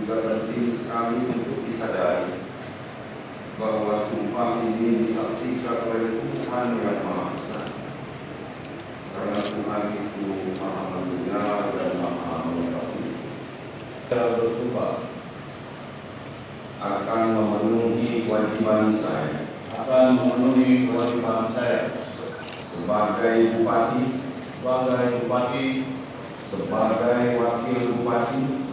juga penting sekali untuk disadari bahwa sumpah ini disaksikan oleh Tuhan yang Maha Esa. Karena Tuhan itu Maha mendengar dan Maha mengetahui. Saya bersumpah akan memenuhi kewajiban saya sebagai bupati, sebagai wakil bupati,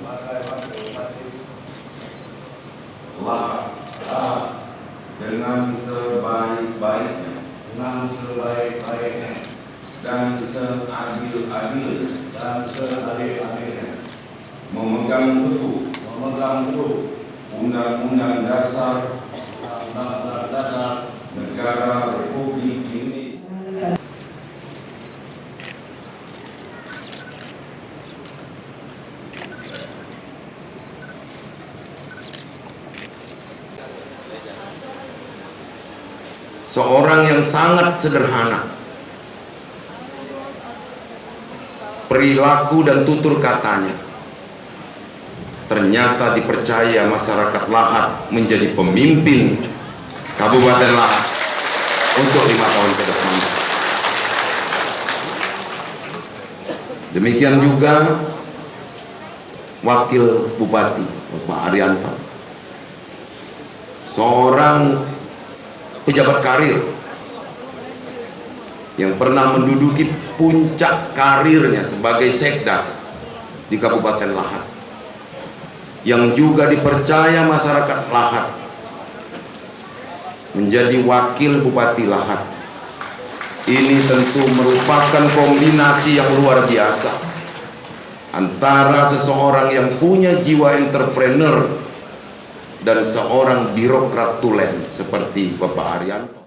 dengan sebaik-baiknya dan seadil-adilnya memegang teguh Undang-Undang Dasar Negara Republik Indonesia. Seorang yang sangat sederhana, perilaku dan tutur katanya, ternyata dipercaya masyarakat Lahat menjadi pemimpin Kabupaten Lahat untuk 5 tahun ke depan. Demikian juga Wakil Bupati Bapak Arianto, seorang pejabat karir yang pernah menduduki puncak karirnya sebagai sekda di Kabupaten Lahat, yang juga dipercaya masyarakat Lahat menjadi wakil Bupati Lahat. Ini tentu merupakan kombinasi yang luar biasa antara seseorang yang punya jiwa entrepreneur dan seorang birokrat tulen seperti Bapak Arianto.